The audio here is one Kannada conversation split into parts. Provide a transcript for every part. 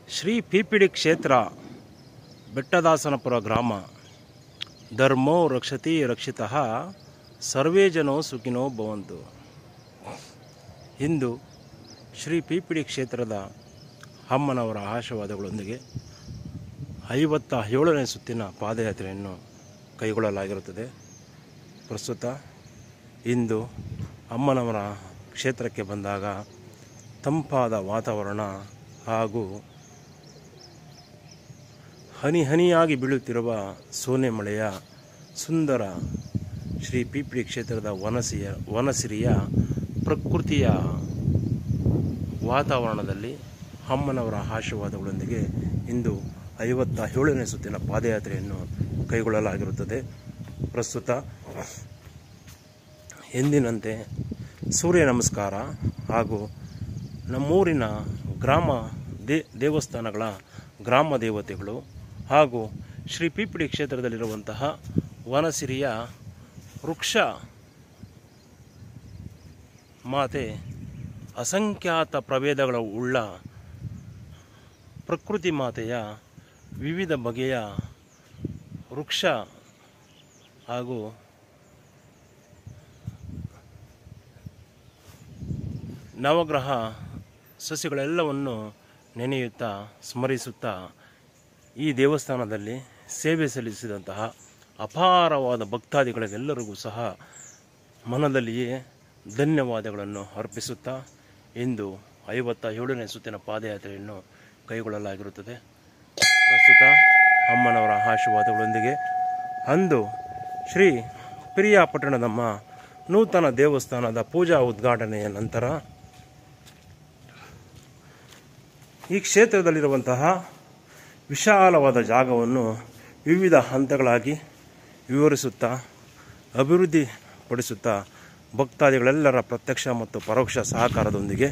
ಶ್ರೀ ಪಿಪಿಡಿ ಕ್ಷೇತ್ರ ಬೆಟ್ಟದಾಸನಪುರ ಗ್ರಾಮ. ಧರ್ಮೋ ರಕ್ಷತಿ ರಕ್ಷಿತಃ ಸರ್ವೇ ಜನೋ ಸುಖಿನೋ ಭವಂತು. ಇಂದು ಶ್ರೀ ಪಿಪಿಡಿ ಕ್ಷೇತ್ರದ ಅಮ್ಮನವರ ಆಶೀರ್ವಾದಗಳೊಂದಿಗೆ 57ನೇ ಸುತ್ತಿನ ಪಾದಯಾತ್ರೆಯನ್ನು ಕೈಗೊಳ್ಳಲಾಗಿರುತ್ತದೆ. ಪ್ರಸ್ತುತ ಇಂದು ಅಮ್ಮನವರ ಕ್ಷೇತ್ರಕ್ಕೆ ಬಂದಾಗ ತಂಪಾದ ವಾತಾವರಣ ಹಾಗೂ ಹನಿ ಹನಿಯಾಗಿ ಬೀಳುತ್ತಿರುವ ಸೋನೆ ಮಳೆಯ ಸುಂದರ ಶ್ರೀ ಪಿಪಿಡಿ ಕ್ಷೇತ್ರದ ವನಸಿರಿಯ ಪ್ರಕೃತಿಯ ವಾತಾವರಣದಲ್ಲಿ ಅಮ್ಮನವರ ಆಶೀರ್ವಾದಗಳೊಂದಿಗೆ ಇಂದು 57ನೇ ಸುತ್ತಿನ ಪಾದಯಾತ್ರೆಯನ್ನು ಕೈಗೊಳ್ಳಲಾಗಿರುತ್ತದೆ. ಪ್ರಸ್ತುತ ಎಂದಿನಂತೆ ಸೂರ್ಯ ನಮಸ್ಕಾರ ಹಾಗೂ ನಮ್ಮೂರಿನ ಗ್ರಾಮ ದೇವಸ್ಥಾನಗಳ ಗ್ರಾಮ ದೇವತೆಗಳು ಹಾಗೂ ಶ್ರೀ ಪಿಪಿಡಿ ಕ್ಷೇತ್ರದಲ್ಲಿರುವಂತಹ ವನಸಿರಿಯ ವೃಕ್ಷ ಮಾತೆ ಅಸಂಖ್ಯಾತ ಪ್ರಭೇದಗಳ ಉಳ್ಳ ಪ್ರಕೃತಿ ಮಾತೆಯ ವಿವಿಧ ಬಗೆಯ ವೃಕ್ಷ ಹಾಗೂ ನವಗ್ರಹ ಸಸ್ಯಗಳೆಲ್ಲವನ್ನು ನೆನೆಯುತ್ತಾ ಸ್ಮರಿಸುತ್ತಾ ಈ ದೇವಸ್ಥಾನದಲ್ಲಿ ಸೇವೆ ಸಲ್ಲಿಸಿದಂತಹ ಅಪಾರವಾದ ಭಕ್ತಾದಿಗಳಿಗೆಲ್ಲರಿಗೂ ಸಹ ಮನದಲ್ಲಿಯೇ ಧನ್ಯವಾದಗಳನ್ನು ಅರ್ಪಿಸುತ್ತಾ ಇಂದು 57ನೇ ಸುತ್ತಿನ ಪಾದಯಾತ್ರೆಯನ್ನು ಕೈಗೊಳ್ಳಲಾಗಿರುತ್ತದೆ. ಪ್ರಸ್ತುತ ಅಮ್ಮನವರ ಆಶೀರ್ವಾದಗಳೊಂದಿಗೆ ಅಂದು ಶ್ರೀ ಪಿರಿಯಾಪಟ್ಟಣದಮ್ಮ ನೂತನ ದೇವಸ್ಥಾನದ ಪೂಜಾ ಉದ್ಘಾಟನೆಯ ನಂತರ ಈ ಕ್ಷೇತ್ರದಲ್ಲಿರುವಂತಹ ವಿಶಾಲವಾದ ಜಾಗವನ್ನು ವಿವಿಧ ಹಂತಗಳಾಗಿ ವಿವರಿಸುತ್ತಾ ಅಭಿವೃದ್ಧಿಪಡಿಸುತ್ತಾ ಭಕ್ತಾದಿಗಳೆಲ್ಲರ ಪ್ರತ್ಯಕ್ಷ ಮತ್ತು ಪರೋಕ್ಷ ಸಹಕಾರದೊಂದಿಗೆ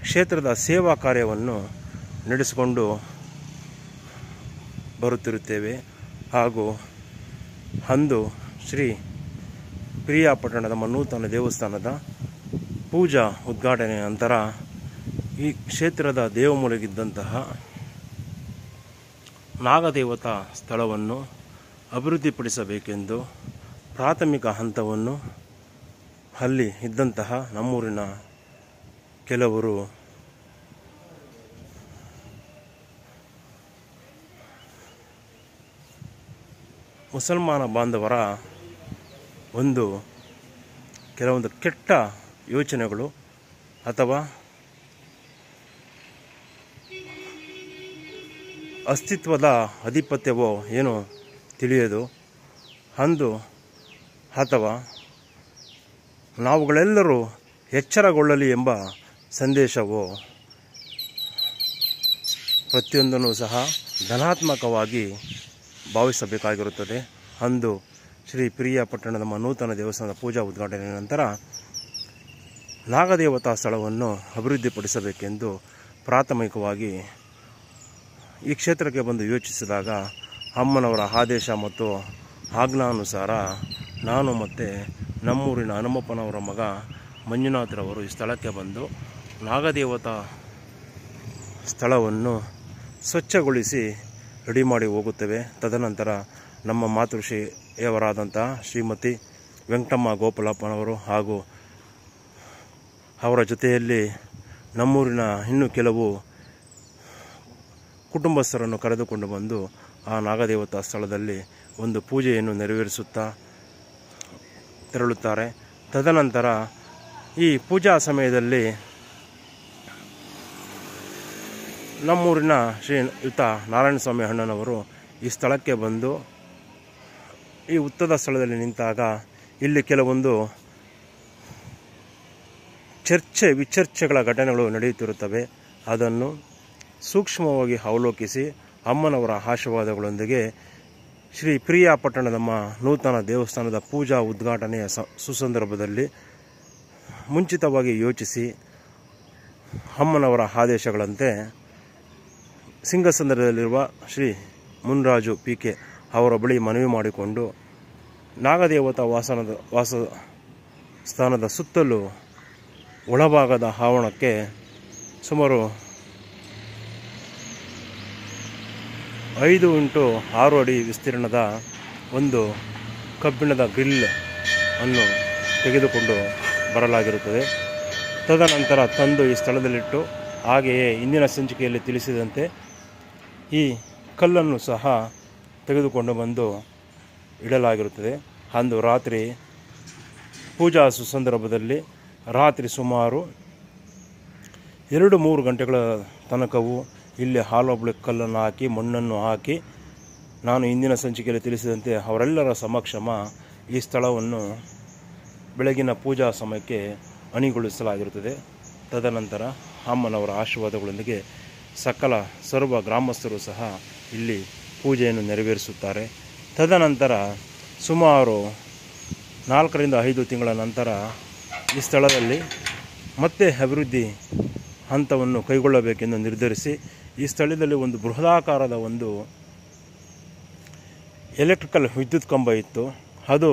ಕ್ಷೇತ್ರದ ಸೇವಾ ಕಾರ್ಯವನ್ನು ನಡೆಸಿಕೊಂಡು ಬರುತ್ತಿರುತ್ತೇವೆ. ಹಾಗೂ ಅಂದು ಶ್ರೀ ಪಿರಿಯಾಪಟ್ಟಣದ ನೂತನ ದೇವಸ್ಥಾನದ ಪೂಜಾ ಉದ್ಘಾಟನೆಯ ನಂತರ ಈ ಕ್ಷೇತ್ರದ ದೇವಮೂಲೆಗಿದ್ದಂತಹ ನಾಗದೇವತಾ ಸ್ಥಳವನ್ನು ಅಭಿವೃದ್ಧಿಪಡಿಸಬೇಕೆಂದು ಪ್ರಾಥಮಿಕ ಹಂತವನ್ನು ಅಲ್ಲಿ ಇದ್ದಂತಹ ನಮ್ಮೂರಿನ ಕೆಲವರು ಮುಸಲ್ಮಾನ ಬಾಂಧವರ ಕೆಲವೊಂದು ಕೆಟ್ಟ ಯೋಚನೆಗಳು ಅಥವಾ ಅಸ್ತಿತ್ವದ ಆಧಿಪತ್ಯವೋ ಏನೋ ತಿಳಿಯದು ಅಂದು ಅಥವಾ ನಾವುಗಳೆಲ್ಲರೂ ಎಚ್ಚರಗೊಳ್ಳಲಿ ಎಂಬ ಸಂದೇಶವು ಪ್ರತಿಯೊಂದನ್ನು ಸಹ ಧನಾತ್ಮಕವಾಗಿ ಭಾವಿಸಬೇಕಾಗಿರುತ್ತದೆ. ಅಂದು ಶ್ರೀ ಪಿರಿಯಾಪಟ್ಟಣದ ನೂತನ ದೇವಸ್ಥಾನದ ಪೂಜಾ ಉದ್ಘಾಟನೆಯ ನಂತರ ನಾಗದೇವತಾ ಸ್ಥಳವನ್ನು ಅಭಿವೃದ್ಧಿಪಡಿಸಬೇಕೆಂದು ಪ್ರಾಥಮಿಕವಾಗಿ ಈ ಕ್ಷೇತ್ರಕ್ಕೆ ಬಂದು ಯೋಚಿಸಿದಾಗ ಅಮ್ಮನವರ ಆದೇಶ ಮತ್ತು ಆಜ್ಞಾನುಸಾರ ನಾನು ಮತ್ತು ನಮ್ಮೂರಿನ ಹನುಮಪ್ಪನವರ ಮಗ ಮಂಜುನಾಥರವರು ಈ ಸ್ಥಳಕ್ಕೆ ಬಂದು ನಾಗದೇವತಾ ಸ್ಥಳವನ್ನು ಸ್ವಚ್ಛಗೊಳಿಸಿ ರೆಡಿ ಮಾಡಿ ಹೋಗುತ್ತೇವೆ. ತದನಂತರ ನಮ್ಮ ಮಾತೃಶ್ರೀಯವರಾದಂಥ ಶ್ರೀಮತಿ ವೆಂಕಟಮ್ಮ ಗೋಪಾಲಪ್ಪನವರು ಹಾಗೂ ಅವರ ಜೊತೆಯಲ್ಲಿ ನಮ್ಮೂರಿನ ಇನ್ನೂ ಕೆಲವು ಕುಟುಂಬಸ್ಥರನ್ನು ಕರೆದುಕೊಂಡು ಬಂದು ಆ ನಾಗದೇವತಾ ಸ್ಥಳದಲ್ಲಿ ಒಂದು ಪೂಜೆಯನ್ನು ನೆರವೇರಿಸುತ್ತಾ ತೆರಳುತ್ತಾರೆ. ತದನಂತರ ಈ ಪೂಜಾ ಸಮಯದಲ್ಲಿ ನಮ್ಮೂರಿನ ಶ್ರೀಯುತ ನಾರಾಯಣಸ್ವಾಮಿ ಅಣ್ಣನವರು ಈ ಸ್ಥಳಕ್ಕೆ ಬಂದು ಈ ಉತ್ತದ ಸ್ಥಳದಲ್ಲಿ ನಿಂತಾಗ ಇಲ್ಲಿ ಕೆಲವೊಂದು ವಿಚರ್ಚೆಗಳ ಘಟನೆಗಳು ನಡೆಯುತ್ತಿರುತ್ತವೆ. ಅದನ್ನು ಸೂಕ್ಷ್ಮವಾಗಿ ಅವಲೋಕಿಸಿ ಅಮ್ಮನವರ ಆಶೀರ್ವಾದಗಳೊಂದಿಗೆ ಶ್ರೀ ಪಿರಿಯಾಪಟ್ಟಣದಮ್ಮ ನೂತನ ದೇವಸ್ಥಾನದ ಪೂಜಾ ಉದ್ಘಾಟನೆಯ ಸುಸಂದರ್ಭದಲ್ಲಿ ಮುಂಚಿತವಾಗಿ ಯೋಚಿಸಿ ಅಮ್ಮನವರ ಆದೇಶಗಳಂತೆ ಸಿಂಗಸಂದ್ರದಲ್ಲಿರುವ ಶ್ರೀ ಮುನ್ರಾಜು ಪಿಕೆ ಅವರ ಬಳಿ ಮನವಿ ಮಾಡಿಕೊಂಡು ನಾಗದೇವತಾ ವಾಸಸ್ಥಾನದ ಸುತ್ತಲೂ ಒಳಭಾಗದ ಆವರಣಕ್ಕೆ ಸುಮಾರು 5x6 ಅಡಿ ವಿಸ್ತೀರ್ಣದ ಒಂದು ಕಬ್ಬಿಣದ ಗ್ರಿಲ್ ಅನ್ನು ತೆಗೆದುಕೊಂಡು ಬರಲಾಗಿರುತ್ತದೆ. ತದನಂತರ ತಂದು ಈ ಸ್ಥಳದಲ್ಲಿಟ್ಟು ಹಾಗೆಯೇ ಇಂದಿನ ಸಂಚಿಕೆಯಲ್ಲಿ ತಿಳಿಸಿದಂತೆ ಈ ಕಲ್ಲನ್ನು ಸಹ ತೆಗೆದುಕೊಂಡು ಬಂದು ಇಡಲಾಗಿರುತ್ತದೆ. ಅಂದು ರಾತ್ರಿ ಪೂಜಾ ಸುಸಂದರ್ಭದಲ್ಲಿ ರಾತ್ರಿ ಸುಮಾರು 2-3 ಗಂಟೆಗಳ ತನಕವೂ ಇಲ್ಲಿ ಹಾಲೋ ಬ್ಲಾಕ್ ಕಲ್ಲನ್ನು ಹಾಕಿ ಮಣ್ಣನ್ನು ಹಾಕಿ ನಾನು ಇಂದಿನ ಸಂಚಿಕೆಯಲ್ಲಿ ತಿಳಿಸಿದಂತೆ ಅವರೆಲ್ಲರ ಸಮಕ್ಷಮ ಈ ಸ್ಥಳವನ್ನು ಬೆಳಗಿನ ಪೂಜಾ ಸಮಯಕ್ಕೆ ಅಣಿಗೊಳಿಸಲಾಗಿರುತ್ತದೆ. ತದನಂತರ ಅಮ್ಮನವರ ಆಶೀರ್ವಾದಗಳೊಂದಿಗೆ ಸಕಲ ಸರ್ವ ಗ್ರಾಮಸ್ಥರು ಸಹ ಇಲ್ಲಿ ಪೂಜೆಯನ್ನು ನೆರವೇರಿಸುತ್ತಾರೆ. ತದನಂತರ ಸುಮಾರು 4-5 ತಿಂಗಳ ನಂತರ ಈ ಸ್ಥಳದಲ್ಲಿ ಮತ್ತೆ ಅಭಿವೃದ್ಧಿ ಹಂತವನ್ನು ಕೈಗೊಳ್ಳಬೇಕೆಂದು ನಿರ್ಧರಿಸಿ ಈ ಸ್ಥಳದಲ್ಲಿ ಒಂದು ಬೃಹದಾಕಾರದ ಒಂದು ಎಲೆಕ್ಟ್ರಿಕಲ್ ವಿದ್ಯುತ್ ಕಂಬ ಇತ್ತು. ಅದು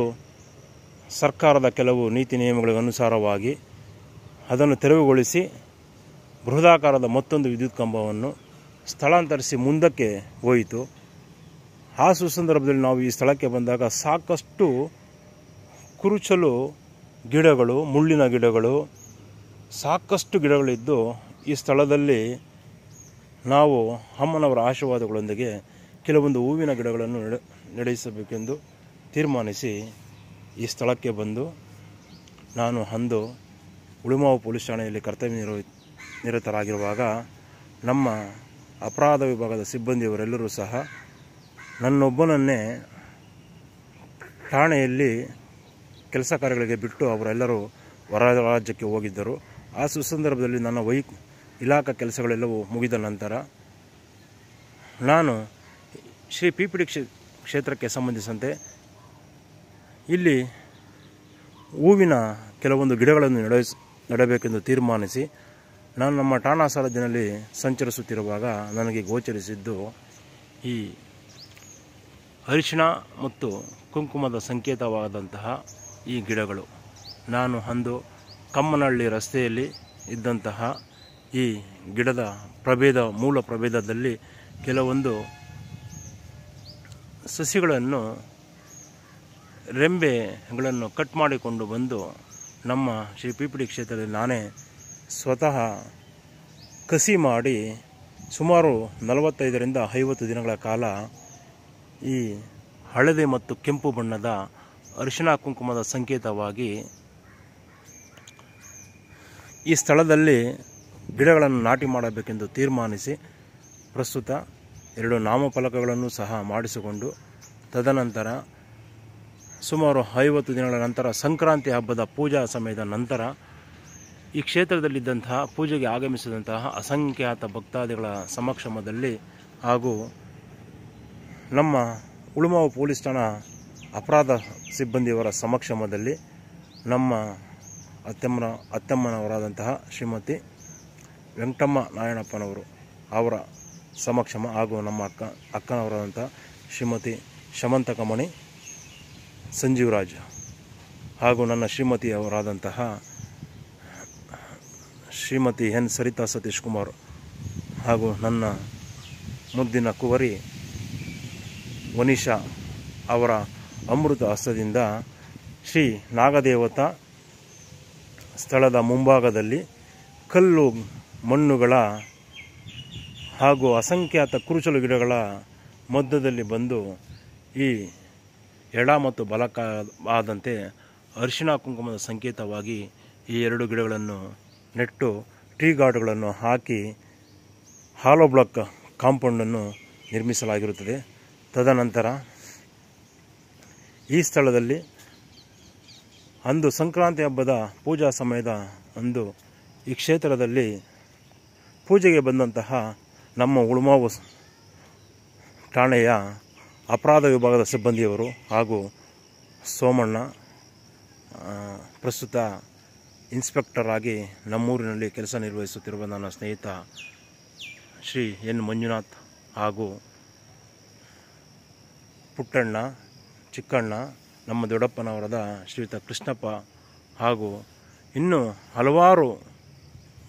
ಸರ್ಕಾರದ ಕೆಲವು ನೀತಿ ನಿಯಮಗಳಿಗೆ ಅನುಸಾರವಾಗಿ ಅದನ್ನು ತೆರವುಗೊಳಿಸಿ ಬೃಹದಾಕಾರದ ಮತ್ತೊಂದು ವಿದ್ಯುತ್ ಕಂಬವನ್ನು ಸ್ಥಳಾಂತರಿಸಿ ಮುಂದಕ್ಕೆ ಹೋಯಿತು. ಆ ಸುಸಂದರ್ಭದಲ್ಲಿ ನಾವು ಈ ಸ್ಥಳಕ್ಕೆ ಬಂದಾಗ ಸಾಕಷ್ಟು ಕುರುಚಲು ಗಿಡಗಳು, ಮುಳ್ಳಿನ ಗಿಡಗಳು, ಸಾಕಷ್ಟು ಗಿಡಗಳಿದ್ದು ಈ ಸ್ಥಳದಲ್ಲಿ ನಾವು ಅಮ್ಮನವರ ಆಶೀರ್ವಾದಗಳೊಂದಿಗೆ ಕೆಲವೊಂದು ಹೂವಿನ ಗಿಡಗಳನ್ನು ನಡೆಸಬೇಕೆಂದು ತೀರ್ಮಾನಿಸಿ ಈ ಸ್ಥಳಕ್ಕೆ ಬಂದು ನಾನು ಅಂದು ಉಳಿಮಾವು ಪೊಲೀಸ್ ಠಾಣೆಯಲ್ಲಿ ಕರ್ತವ್ಯ ನಿರತರಾಗಿರುವಾಗ ನಮ್ಮ ಅಪರಾಧ ವಿಭಾಗದ ಸಿಬ್ಬಂದಿಯವರೆಲ್ಲರೂ ಸಹ ನನ್ನೊಬ್ಬನನ್ನೇ ಠಾಣೆಯಲ್ಲಿ ಕೆಲಸ ಕಾರ್ಯಗಳಿಗೆ ಬಿಟ್ಟು ಅವರೆಲ್ಲರೂ ಹೊರ ರಾಜ್ಯಕ್ಕೆ ಹೋಗಿದ್ದರು. ಆ ಸುಸಂದರ್ಭದಲ್ಲಿ ನನ್ನ ಇಲಾಖಾ ಕೆಲಸಗಳೆಲ್ಲವೂ ಮುಗಿದ ನಂತರ ನಾನು ಶ್ರೀ PPD ಕ್ಷೇತ್ರಕ್ಕೆ ಸಂಬಂಧಿಸಿದಂತೆ ಇಲ್ಲಿ ಹೂವಿನ ಕೆಲವೊಂದು ಗಿಡಗಳನ್ನು ನೆಡಬೇಕೆಂದು ತೀರ್ಮಾನಿಸಿ ನಾನು ನಮ್ಮ ಠಾಣಾ ಸಾರಥ್ಯದಲ್ಲಿ ಸಂಚರಿಸುತ್ತಿರುವಾಗ ನನಗೆ ಗೋಚರಿಸಿದ್ದು ಈ ಅರಿಶಿಣ ಮತ್ತು ಕುಂಕುಮದ ಸಂಕೇತವಾದಂತಹ ಈ ಗಿಡಗಳು. ನಾನು ಅಂದು ಕಮ್ಮನಹಳ್ಳಿ ರಸ್ತೆಯಲ್ಲಿ ಇದ್ದಂತಹ ಈ ಗಿಡದ ಮೂಲ ಪ್ರಭೇದದಲ್ಲಿ ಕೆಲವೊಂದು ಸಸಿಗಳನ್ನು ರೆಂಬೆಗಳನ್ನು ಕಟ್ ಮಾಡಿಕೊಂಡು ಬಂದು ನಮ್ಮ ಶ್ರೀ PPD ಕ್ಷೇತ್ರದಲ್ಲಿ ನಾನೇ ಸ್ವತಃ ಕಸಿ ಮಾಡಿ ಸುಮಾರು 45-50 ದಿನಗಳ ಕಾಲ ಈ ಹಳದಿ ಮತ್ತು ಕೆಂಪು ಬಣ್ಣದ ಅರಿಶಿಣ ಕುಂಕುಮದ ಸಂಕೇತವಾಗಿ ಈ ಸ್ಥಳದಲ್ಲಿ ಗಿಡಗಳನ್ನು ನಾಟಿ ಮಾಡಬೇಕೆಂದು ತೀರ್ಮಾನಿಸಿ ಪ್ರಸ್ತುತ 2 ನಾಮಫಲಕಗಳನ್ನು ಸಹ ಮಾಡಿಸಿಕೊಂಡು ತದನಂತರ ಸುಮಾರು 50 ದಿನಗಳ ನಂತರ ಸಂಕ್ರಾಂತಿ ಹಬ್ಬದ ಪೂಜಾ ಸಮಯದ ನಂತರ ಈ ಕ್ಷೇತ್ರದಲ್ಲಿದ್ದಂತಹ ಪೂಜೆಗೆ ಆಗಮಿಸಿದಂತಹ ಅಸಂಖ್ಯಾತ ಭಕ್ತಾದಿಗಳ ಸಮಕ್ಷಮದಲ್ಲಿ ಹಾಗೂ ನಮ್ಮ ಉಳಿಮಾವು ಪೊಲೀಸ್ ಠಾಣಾ ಅಪರಾಧ ಸಿಬ್ಬಂದಿಯವರ ಸಮಕ್ಷಮದಲ್ಲಿ ನಮ್ಮ ಅತ್ತಮ್ಮನವರಾದಂತಹ ಶ್ರೀಮತಿ ವೆಂಕಟಮ್ಮ ನಾರಾಯಣಪ್ಪನವರು ಅವರ ಸಮಕ್ಷಮ ಹಾಗೂ ನಮ್ಮ ಅಕ್ಕನವರಾದಂತಹ ಶ್ರೀಮತಿ ಶಮಂತಕಮಣಿ ಸಂಜೀವರಾಜ್ ಹಾಗೂ ನನ್ನ ಶ್ರೀಮತಿಯವರಾದಂತಹ ಶ್ರೀಮತಿ ಎನ್ ಸರಿತಾ ಸತೀಶ್ ಕುಮಾರ್ ಹಾಗೂ ನನ್ನ ಮುದ್ದಿನ ಕುವರಿ ವನಿಷಾ ಅವರ ಅಮೃತ ಹಸ್ತದಿಂದ ಶ್ರೀ ನಾಗದೇವತಾ ಸ್ಥಳದ ಮುಂಭಾಗದಲ್ಲಿ ಕಲ್ಲು ಮಣ್ಣುಗಳ ಹಾಗೂ ಅಸಂಖ್ಯಾತ ಕುರುಚಲು ಗಿಡಗಳ ಮಧ್ಯದಲ್ಲಿ ಬಂದು ಈ ಎಡ ಮತ್ತು ಬಲಕ ಆದಂತೆ ಅರಿಶಿಣ ಕುಂಕುಮದ ಸಂಕೇತವಾಗಿ ಈ 2 ಗಿಡಗಳನ್ನು ನೆಟ್ಟು ಟೀ ಗಾರ್ಡ್ಗಳನ್ನು ಹಾಕಿ ಹಾಲೋ ಬ್ಲಾಕ್ ಕಾಂಪೌಂಡನ್ನು ನಿರ್ಮಿಸಲಾಗಿರುತ್ತದೆ. ತದನಂತರ ಈ ಸ್ಥಳದಲ್ಲಿ ಅಂದು ಸಂಕ್ರಾಂತಿ ಹಬ್ಬದ ಪೂಜಾ ಸಮಯದ ಅಂದು ಈ ಕ್ಷೇತ್ರದಲ್ಲಿ ಪೂಜೆಗೆ ಬಂದಂತಹ ನಮ್ಮ ಉಳಿಮಾವು ಠಾಣೆಯ ಅಪರಾಧ ವಿಭಾಗದ ಸಿಬ್ಬಂದಿಯವರು ಹಾಗೂ ಸೋಮಣ್ಣ ಪ್ರಸ್ತುತ ಇನ್ಸ್ಪೆಕ್ಟರ್ ಆಗಿ ನಮ್ಮೂರಿನಲ್ಲಿ ಕೆಲಸ ನಿರ್ವಹಿಸುತ್ತಿರುವ ನನ್ನ ಸ್ನೇಹಿತ ಶ್ರೀ ಎನ್ ಮಂಜುನಾಥ್ ಹಾಗೂ ಪುಟ್ಟಣ್ಣ, ಚಿಕ್ಕಣ್ಣ, ನಮ್ಮ ದೊಡ್ಡಪ್ಪನವರಾದ ಶ್ರೀಯುತ ಕೃಷ್ಣಪ್ಪ ಹಾಗೂ ಇನ್ನೂ ಹಲವಾರು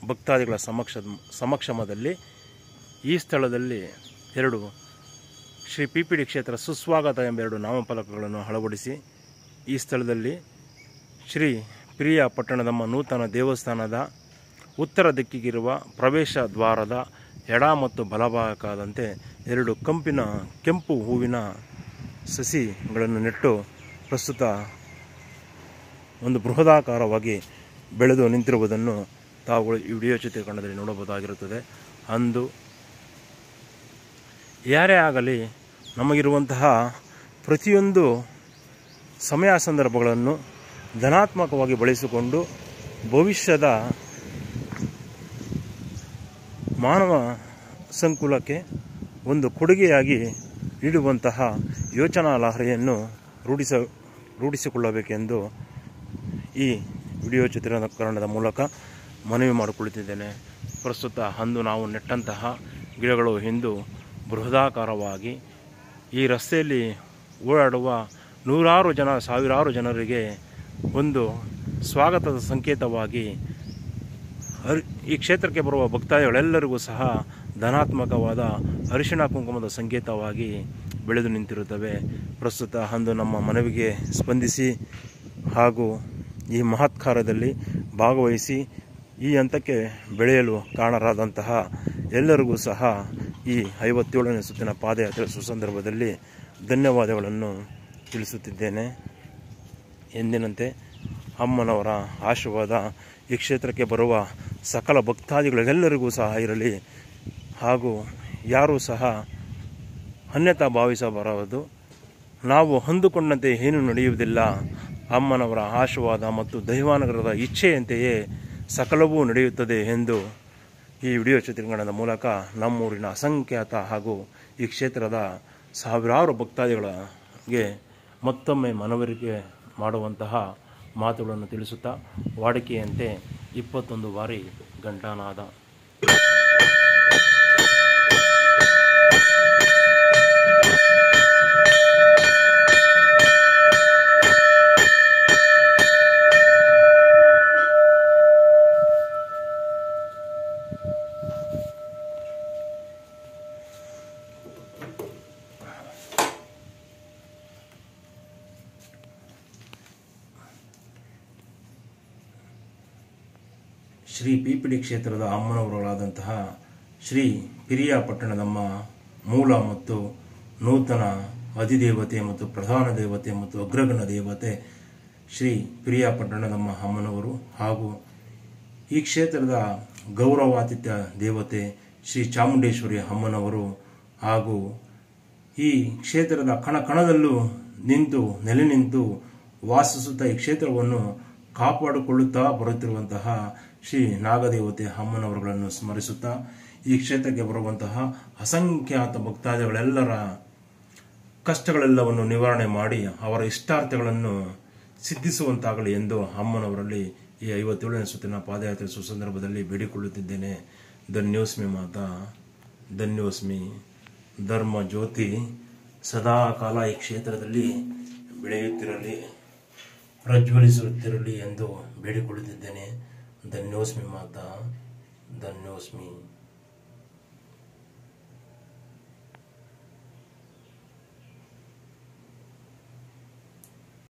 ಭಕ್ತಾದಿಗಳ ಸಮಕ್ಷಮದಲ್ಲಿ ಈ ಸ್ಥಳದಲ್ಲಿ 2 ಶ್ರೀ PPD ಕ್ಷೇತ್ರ ಸುಸ್ವಾಗತ ಎಂಬೆರಡು ನಾಮಫಲಕಗಳನ್ನು ಅಳವಡಿಸಿ ಈ ಸ್ಥಳದಲ್ಲಿ ಶ್ರೀ ಪ್ರಿಯ ಪಟ್ಟಣದಮ್ಮ ನೂತನ ದೇವಸ್ಥಾನದ ಉತ್ತರ ದಿಕ್ಕಿಗಿರುವ ಪ್ರವೇಶ ದ್ವಾರದ ಎಡ ಮತ್ತು ಬಲಭಾಗಕ್ಕಾದಂತೆ 2 ಕೆಂಪು ಹೂವಿನ ಸಸಿಗಳನ್ನು ನೆಟ್ಟು ಪ್ರಸ್ತುತ ಒಂದು ಬೃಹದಾಕಾರವಾಗಿ ಬೆಳೆದು ನಿಂತಿರುವುದನ್ನು ತಾವುಗಳು ಈ ವಿಡಿಯೋ ಚಿತ್ರೀಕರಣದಲ್ಲಿ ನೋಡಬಹುದಾಗಿರುತ್ತದೆ. ಅಂದು ಯಾರೇ ಆಗಲಿ ನಮಗಿರುವಂತಹ ಪ್ರತಿಯೊಂದು ಸಮಯ ಸಂದರ್ಭಗಳನ್ನು ಧನಾತ್ಮಕವಾಗಿ ಬಳಸಿಕೊಂಡು ಭವಿಷ್ಯದ ಮಾನವ ಸಂಕುಲಕ್ಕೆ ಒಂದು ಕೊಡುಗೆಯಾಗಿ ನೀಡುವಂತಹ ಯೋಚನಾ ಲಹರಿಯನ್ನು ರೂಢಿಸಿಕೊಳ್ಳಬೇಕೆಂದು ಈ ವಿಡಿಯೋ ಚಿತ್ರೀಕರಣದ ಮೂಲಕ ಮನವಿ ಮಾಡಿಕೊಳ್ಳುತ್ತಿದ್ದೇನೆ. ಪ್ರಸ್ತುತ ಅಂದು ನಾವು ನೆಟ್ಟಂತಹ ಗಿಡಗಳು ಇಂದು ಬೃಹದಾಕಾರವಾಗಿ ಈ ರಸ್ತೆಯಲ್ಲಿ ಓಡಾಡುವ ನೂರಾರು ಜನ ಸಾವಿರಾರು ಜನರಿಗೆ ಒಂದು ಸ್ವಾಗತದ ಸಂಕೇತವಾಗಿ ಈ ಕ್ಷೇತ್ರಕ್ಕೆ ಬರುವ ಭಕ್ತಾದಿಗಳೆಲ್ಲರಿಗೂ ಸಹ ಧನಾತ್ಮಕವಾದ ಅರಿಶಿಣ ಕುಂಕುಮದ ಸಂಕೇತವಾಗಿ ಬೆಳೆದು ನಿಂತಿರುತ್ತವೆ. ಪ್ರಸ್ತುತ ಅಂದು ನಮ್ಮ ಮನವಿಗೆ ಸ್ಪಂದಿಸಿ ಹಾಗೂ ಈ ಮಹತ್ ಕಾರ್ಯದಲ್ಲಿ ಭಾಗವಹಿಸಿ ಈ ಹಂತಕ್ಕೆ ಬೆಳೆಯಲು ಕಾರಣರಾದಂತಹ ಎಲ್ಲರಿಗೂ ಸಹ ಈ 57ನೇ ಸುತ್ತಿನ ಪಾದಯಾತ್ರೆ ಸುಸಂದರ್ಭದಲ್ಲಿ ಧನ್ಯವಾದಗಳನ್ನು ತಿಳಿಸುತ್ತಿದ್ದೇನೆ. ಎಂದಿನಂತೆ ಅಮ್ಮನವರ ಆಶೀರ್ವಾದ ಈ ಕ್ಷೇತ್ರಕ್ಕೆ ಬರುವ ಸಕಲ ಭಕ್ತಾದಿಗಳೆಲ್ಲರಿಗೂ ಸಹ ಇರಲಿ ಹಾಗೂ ಯಾರೂ ಸಹ ಅನ್ಯತಾ ಭಾವಿಸಬಾರದು. ನಾವು ಅಂದುಕೊಂಡಂತೆ ಏನೂ ನಡೆಯುವುದಿಲ್ಲ. ಅಮ್ಮನವರ ಆಶೀರ್ವಾದ ಮತ್ತು ದೈವಾನುಗ್ರಹದ ಇಚ್ಛೆಯಂತೆಯೇ ಸಕಲವೂ ನಡೆಯುತ್ತದೆ ಎಂದು ಈ ವಿಡಿಯೋ ಚಿತ್ರೀಕರಣದ ಮೂಲಕ ನಮ್ಮೂರಿನ ಅಸಂಖ್ಯಾತ ಹಾಗೂ ಈ ಕ್ಷೇತ್ರದ ಸಾವಿರಾರು ಭಕ್ತಾದಿಗಳಿಗೆ ಮತ್ತೊಮ್ಮೆ ಮನವರಿಕೆ ಮಾಡುವಂತಹ ಮಾತುಗಳನ್ನು ತಿಳಿಸುತ್ತಾ ವಾಡಿಕೆಯಂತೆ 21 ಬಾರಿ ಘಂಟಾನಾದ. ಶ್ರೀ PPD ಕ್ಷೇತ್ರದ ಅಮ್ಮನವರುಗಳಾದಂತಹ ಶ್ರೀ ಪಿರಿಯ ಪಟ್ಟಣದಮ್ಮ ಮೂಲ ಮತ್ತು ನೂತನ ಅಧಿದೇವತೆ ಮತ್ತು ಪ್ರಧಾನ ದೇವತೆ ಮತ್ತು ಅಗ್ರಗಣ್ಯ ದೇವತೆ ಶ್ರೀ ಪಿರಿಯ ಪಟ್ಟಣದಮ್ಮ ಅಮ್ಮನವರು ಹಾಗೂ ಈ ಕ್ಷೇತ್ರದ ಗೌರವಾತಿಥ್ಯ ದೇವತೆ ಶ್ರೀ ಚಾಮುಂಡೇಶ್ವರಿ ಅಮ್ಮನವರು ಹಾಗೂ ಈ ಕ್ಷೇತ್ರದ ಕಣಕಣದಲ್ಲೂ ನೆಲೆ ನಿಂತು ವಾಸಿಸುತ್ತಾ ಈ ಕ್ಷೇತ್ರವನ್ನು ಕಾಪಾಡಿಕೊಳ್ಳುತ್ತಾ ಬರುತ್ತಿರುವಂತಹ ಶ್ರೀ ನಾಗದೇವತೆ ಅಮ್ಮನವರುಗಳನ್ನು ಸ್ಮರಿಸುತ್ತಾ ಈ ಕ್ಷೇತ್ರಕ್ಕೆ ಬರುವಂತಹ ಅಸಂಖ್ಯಾತ ಭಕ್ತಾದಿಗಳೆಲ್ಲರ ಕಷ್ಟಗಳೆಲ್ಲವನ್ನು ನಿವಾರಣೆ ಮಾಡಿ ಅವರ ಇಷ್ಟಾರ್ಥಗಳನ್ನು ಸಿದ್ಧಿಸುವಂತಾಗಲಿ ಎಂದು ಅಮ್ಮನವರಲ್ಲಿ ಈ 57ನೇ ಸುತ್ತಿನ ಪಾದಯಾತ್ರೆ ಸುಸಂದರ್ಭದಲ್ಲಿ ಬೇಡಿಕೊಳ್ಳುತ್ತಿದ್ದೇನೆ. ಧನ್ಯೋಸ್ಮಿ ಮಾತಾ, ಧನ್ಯೋಸ್ಮಿ. ಧರ್ಮ ಜ್ಯೋತಿ ಸದಾ ಕಾಲ ಈ ಕ್ಷೇತ್ರದಲ್ಲಿ ಬೆಳೆಯುತ್ತಿರಲಿ, ಪ್ರಜ್ವಲಿಸುತ್ತಿರಲಿ ಎಂದು ಬೇಡಿಕೊಳ್ಳುತ್ತಿದ್ದೇನೆ. ಧನ್ಯೋಸ್ಮಿ ಮಾತಾ, ಧನ್ಯೋಸ್ಮಿ.